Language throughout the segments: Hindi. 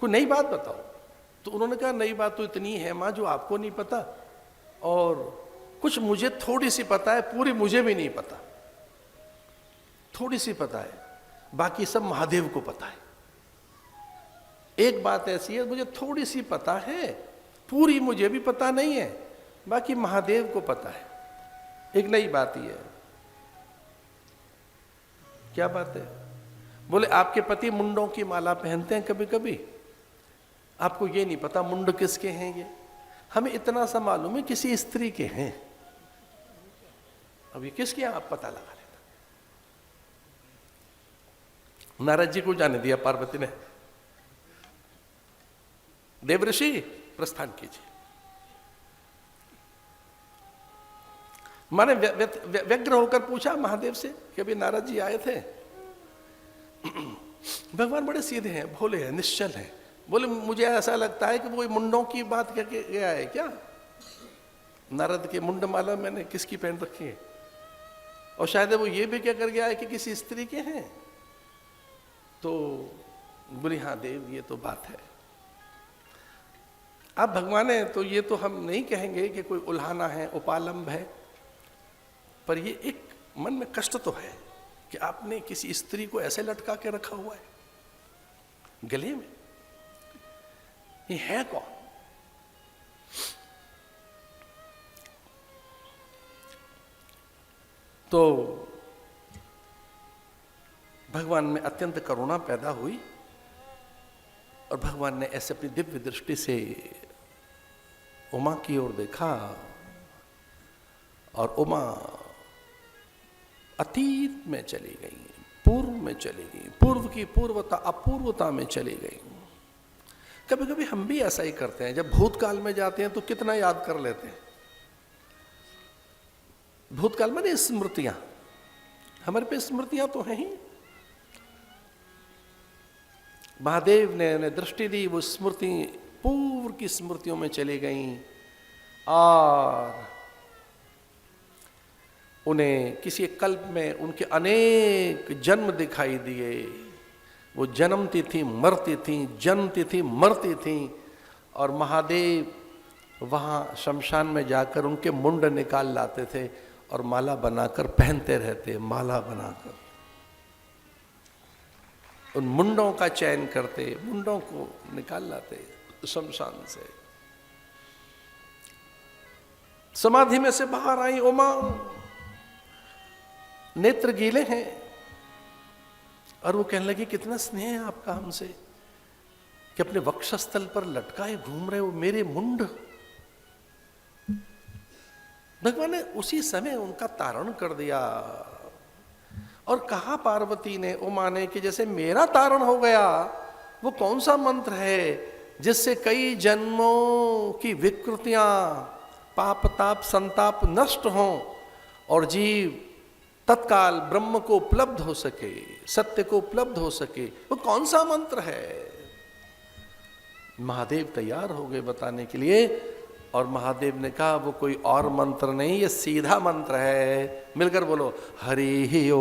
कोई नई बात बताओ। तो उन्होंने कहा नई बात तो इतनी है माँ जो आपको नहीं पता, और कुछ मुझे थोड़ी सी पता है, पूरी मुझे भी नहीं पता, थोड़ी सी पता है, बाकी सब महादेव को पता है। एक बात ऐसी है मुझे थोड़ी सी पता है, पूरी मुझे भी पता नहीं है, बाकी महादेव को पता है। एक नई बात ही है। क्या बात है? बोले आपके पति मुंडों की माला पहनते हैं कभी कभी, आपको ये नहीं पता मुंड किसके हैं ये, हमें इतना सा मालूम है किसी स्त्री के हैं, अब ये किसके आप पता लगा लेता। नारद जी को जाने दिया पार्वती ने, देवऋषि प्रस्थान कीजिए। माने व्यग्र होकर पूछा महादेव से कि अभी नारद जी आए थे, भगवान बड़े सीधे हैं, भोले हैं, निश्चल हैं। बोले मुझे ऐसा लगता है कि वो मुंडों की बात कह के गया है क्या? नारद के मुंड माला मैंने किसकी पहन रखी है, और शायद वो ये भी क्या कर गया है कि किसी स्त्री के हैं। तो बोले हाँ देव ये तो बात है। अब भगवान है तो ये तो हम नहीं कहेंगे कि कोई उल्हाना है, उपालंब है, पर ये एक मन में कष्ट तो है कि आपने किसी स्त्री को ऐसे लटका के रखा हुआ है गले में, ये है कौन? तो भगवान में अत्यंत करुणा पैदा हुई और भगवान ने ऐसे अपनी दिव्य दृष्टि से उमा की ओर देखा और उमा अतीत में चली गई, पूर्व में चली गई, पूर्व की पूर्वता अपूर्वता में चली गई। कभी कभी हम भी ऐसा ही करते हैं, जब भूतकाल में जाते हैं तो कितना याद कर लेते हैं। भूतकाल में स्मृतियां, हमारे पे स्मृतियां तो हैं ही। महादेव ने दृष्टि दी, वो स्मृति पूर्व की स्मृतियों में चली गई और उन्हें किसी कल्प में उनके अनेक जन्म दिखाई दिए। वो जन्मती थी, मरती थी, जन्मती थी, मरती थी, और महादेव वहां शमशान में जाकर उनके मुंड निकाल लाते थे और माला बनाकर पहनते रहते, माला बनाकर उन मुंडों का चयन करते, मुंडों को निकाल लाते शमशान से। समाधि में से बाहर आई उमा, नेत्र गीले हैं, और वो कहने लगी कितना स्नेह है आपका हमसे कि अपने वक्षस्थल पर लटकाए घूम रहे हो मेरे मुंड। भगवान ने उसी समय उनका तारण कर दिया और कहा पार्वती ने, उमा ने, कि जैसे मेरा तारण हो गया, वो कौन सा मंत्र है जिससे कई जन्मों की विकृतियां, पाप ताप संताप नष्ट हों और जीव तत्काल ब्रह्म को उपलब्ध हो सके, सत्य को उपलब्ध हो सके, वो कौन सा मंत्र है? महादेव तैयार हो गए बताने के लिए, और महादेव ने कहा वो कोई और मंत्र नहीं, ये सीधा मंत्र है। मिलकर बोलो हरि ओम।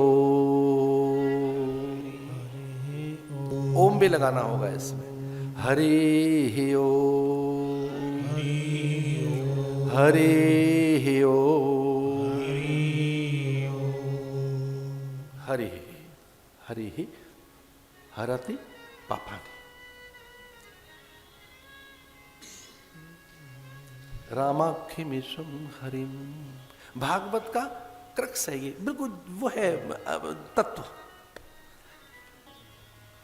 ओम भी लगाना होगा इसमें। हरि ओम, हरि ओम, हरि हरि हरति पापानि। रामाखिमिशम हरिम। भागवत का क्रक्स है ये, बिल्कुल वो है तत्व।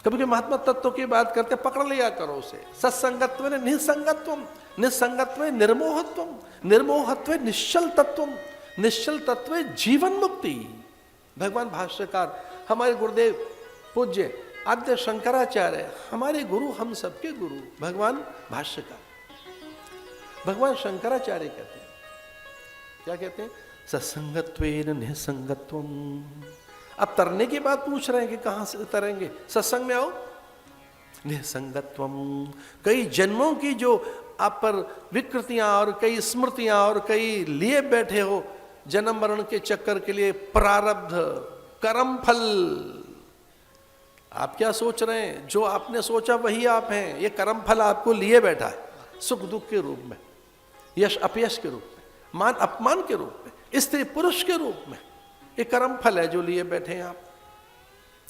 कभी कभी महात्मा तत्व की बात करते, पकड़ लिया करो उसे। सत्संगत्व निसंगत्वम, निसंगत्व निर्मोहत्वम, निर्मोहत्व निश्चल तत्वम, निश्चल तत्व जीवन मुक्ति। भगवान भाष्यकार हमारे गुरुदेव पूज्य आद्य शंकराचार्य, हमारे गुरु, हम सबके गुरु भगवान भाष्यकार, भगवान शंकराचार्य कहते हैं, क्या कहते हैं? सत्संगत्वेन निसंगत्वम। अब तरने की बात पूछ रहे हैं कि कहां से तरेंगे, सत्संग में आओ। निसंगत्वम, कई जन्मों की जो आप पर विकृतियां और कई स्मृतियां और कई लिए बैठे हो जन्म मरण के चक्कर के लिए, प्रारब्ध कर्म फल, आप क्या सोच रहे हैं? जो आपने सोचा वही आप हैं। ये कर्म फल आपको लिए बैठा है, सुख दुख के रूप में, यश अपयश के रूप में, मान अपमान के रूप में, स्त्री पुरुष के रूप में। ये कर्म फल है जो लिए बैठे हैं आप।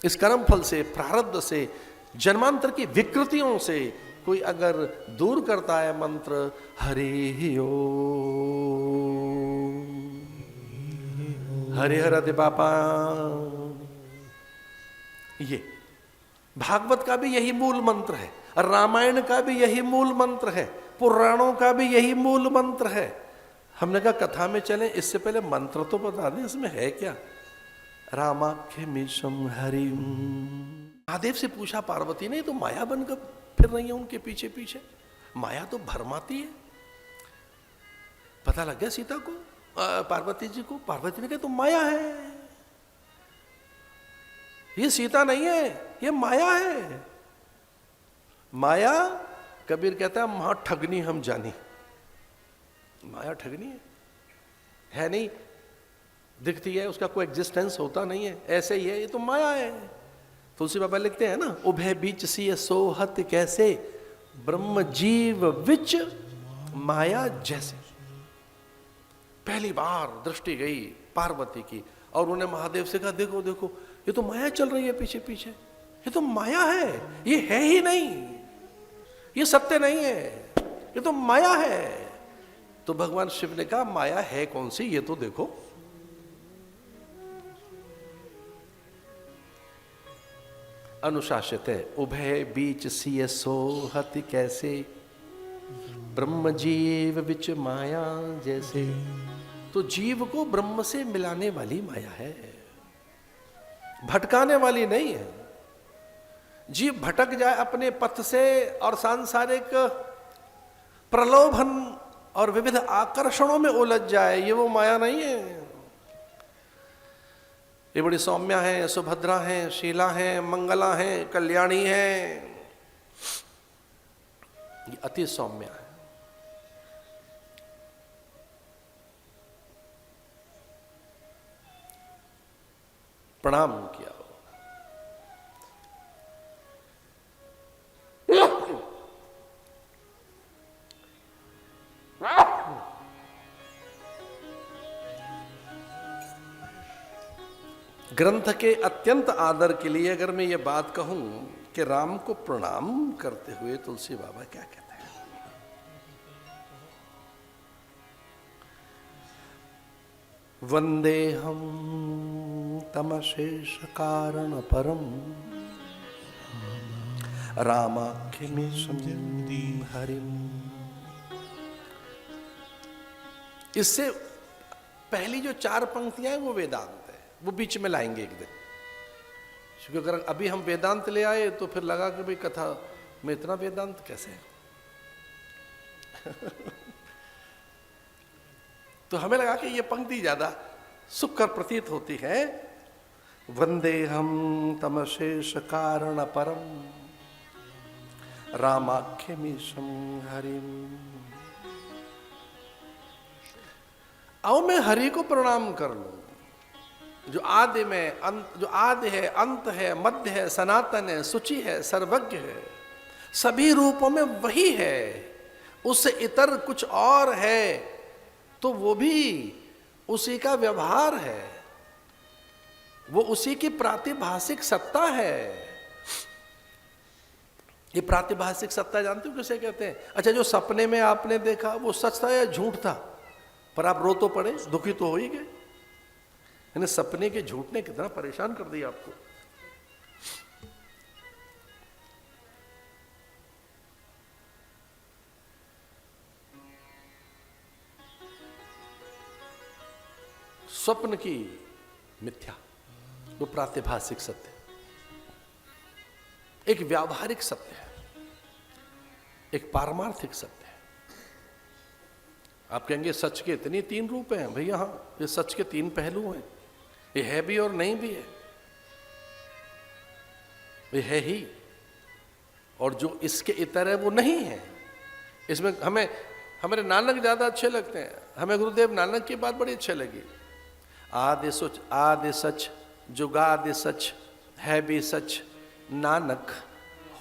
इस कर्म फल से, प्रारब्ध से, जन्मांतर की विकृतियों से कोई अगर दूर करता है मंत्र हरि ओम, हरि हर पापा, ये भागवत का भी यही मूल मंत्र है, रामायण का भी यही मूल मंत्र है, पुराणों का भी यही मूल मंत्र है। हमने कहा कथा में चले, इससे पहले मंत्र तो बता दें इसमें है क्या। रामाख्यमीशम हरिम। महादेव से पूछा पार्वती ने, तो माया बनकर फिर रही है उनके पीछे पीछे, माया तो भरमाती है। पता लग गया सीता को, पार्वती जी को। पार्वती ने कहा तो माया है, ये सीता नहीं है, ये माया है। माया, कबीर कहता है महा ठगनी हम जानी। माया ठगनी है नहीं, दिखती है, उसका कोई एग्जिस्टेंस होता नहीं है, ऐसे ही है, ये तो माया है। तुलसी बाबा लिखते हैं ना, उभय बीच सी सोहत कैसे, ब्रह्म जीव विच माया जैसे। पहली बार दृष्टि गई पार्वती की और उन्हें महादेव से कहा देखो देखो ये तो माया चल रही है पीछे पीछे, ये तो माया है, ये है ही नहीं, ये सत्य नहीं है, ये तो माया है। तो भगवान शिव ने कहा माया है कौन सी, ये तो देखो। अनुशासित है, उभय बीच सिय सोहत कैसे, ब्रह्म जीव विच माया जैसे। तो जीव को ब्रह्म से मिलाने वाली माया है, भटकाने वाली नहीं है। जीव भटक जाए अपने पथ से और सांसारिक प्रलोभन और विविध आकर्षणों में उलझ जाए, ये वो माया नहीं है। ये बड़ी सौम्या है, सुभद्रा है, शीला है, मंगला है, कल्याणी है, ये अति सौम्या है। प्रणाम किया हो। ग्रंथ के अत्यंत आदर के लिए अगर मैं ये बात कहूं कि राम को प्रणाम करते हुए तुलसी बाबा क्या कहते हैं, वंदे हम तमशेष कारण परम रामाख्यमीशं हरिम। इससे पहली जो 4 पंक्तियां हैं वो वेदांत है, वो बीच में लाएंगे एक दिन। क्योंकि अगर अभी हम वेदांत ले आए तो फिर लगा कि भाई कथा में इतना वेदांत कैसे है। तो हमें लगा कि ये पंक्ति ज्यादा सुखकर प्रतीत होती है। वंदे हम तमशेष कारण परम रामाख्यमीशं हरिम। आओ मैं हरि को प्रणाम कर लूं, जो आदि में अंत, जो आदि है, अंत है, मध्य है, सनातन है, शुचि है, सर्वज्ञ है, सभी रूपों में वही है, उससे इतर कुछ और है तो वो भी उसी का व्यवहार है, वो उसी की प्रातिभाषिक सत्ता है। ये प्रातिभाषिक सत्ता जानते हो किसे कहते हैं? अच्छा, जो सपने में आपने देखा वो सच था या झूठ था, पर आप रो तो पड़े, दुखी तो हो ही गए। यानी सपने के झूठ ने कितना परेशान कर दिया आपको। स्वप्न की मिथ्या, वो प्रातिभाषिक सत्य, एक व्यावहारिक सत्य है, एक पारमार्थिक सत्य है। आप कहेंगे सच के इतनी 3 रूप हैं भैया। हाँ, ये सच के 3 पहलू हैं, ये है भी और नहीं भी है। ये है ही, और जो इसके इतर है वो नहीं है। इसमें हमारे नानक ज्यादा अच्छे लगते हैं। हमें गुरुदेव नानक की बात बड़ी अच्छी लगी। आदि सच, जुगादि सच, है भी सच, नानक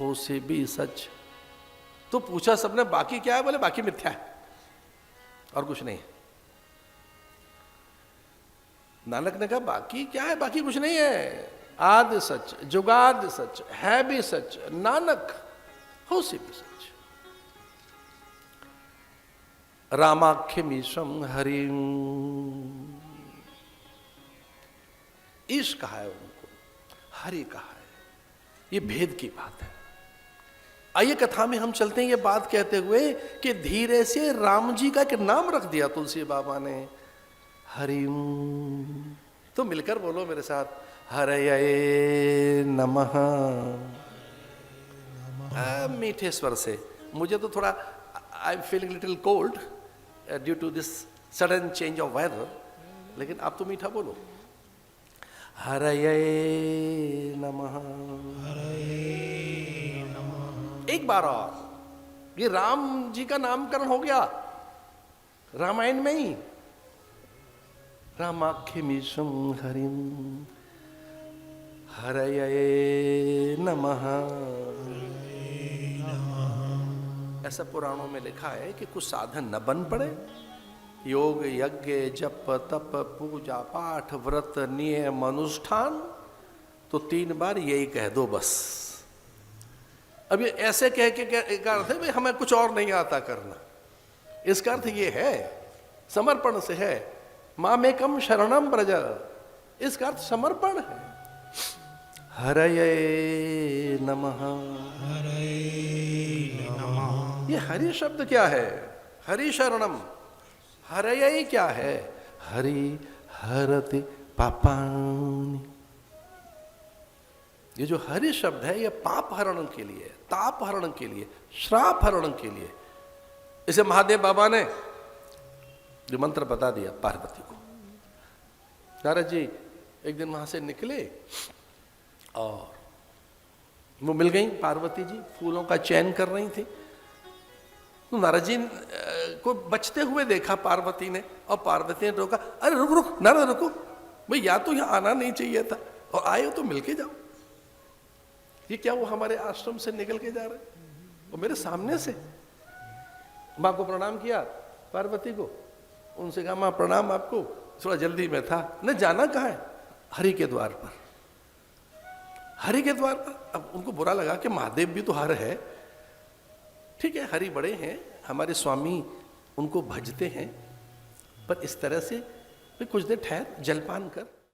हो से भी सच। तो पूछा सबने बाकी क्या है? बोले बाकी मिथ्या है और कुछ नहीं है। नानक ने कहा बाकी क्या है? बाकी कुछ नहीं है। आदि सच, जुगाद सच, है भी सच, नानक हो से भी सच। रामाख्यमीशम हरिम, ईश कहा है उनको, हरि कहा है। ये भेद की बात है। आइए कथा में हम चलते हैं ये बात कहते हुए कि धीरे से राम जी का एक नाम रख दिया तुलसी बाबा ने, हरिम। तो मिलकर बोलो मेरे साथ, हरये नमः। मीठे स्वर से। मुझे तो थोड़ा I am feeling little cold due to this sudden change of weather, लेकिन आप तो मीठा बोलो। हरये नमः। एक बार और, ये राम जी का नामकरण हो गया रामायण में ही। रामाख्यमीशम हरिम हरये नमः। ऐसा पुराणों में लिखा है कि कुछ साधन न बन पड़े, योग यज्ञ जप तप पूजा पाठ व्रत नियम अनुष्ठान, तो 3 बार यही कह दो बस। अब ये ऐसे कह के एक अर्थ है भाई हमें कुछ और नहीं आता करना, इसका अर्थ ये है समर्पण से है। मामेकम शरणम ब्रज, इसका अर्थ समर्पण है। हरये नमः। ये हरि शब्द क्या है? हरि शरणम। हरये क्या है? हरि हरति पापानि। ये जो हरि शब्द है ये पाप हरण के लिए, ताप हरण के लिए, श्राप हरण के लिए। इसे महादेव बाबा ने जो मंत्र बता दिया पार्वती को। नारद जी एक दिन वहां से निकले और वो मिल गई पार्वती जी, फूलों का चयन कर रही थी। तो नारद जी को बचते हुए देखा पार्वती ने, और पार्वती ने रोका, अरे रुक रुक नारद रुको, भाई या तो यहाँ आना नहीं चाहिए था, और आए हो तो मिलके जाओ। ये क्या वो हमारे आश्रम से निकल के जा रहे, वो मेरे सामने से। माँ को प्रणाम किया, पार्वती को, उनसे कहा माँ प्रणाम आपको, थोड़ा जल्दी में था। न जाना कहाँ है? हरि के द्वार पर। हरि के द्वार पर। अब उनको बुरा लगा कि महादेव भी तो हर है, ठीक है हरि बड़े हैं, हमारे स्वामी उनको भजते हैं, पर इस तरह से कुछ देर ठहर, जलपान कर।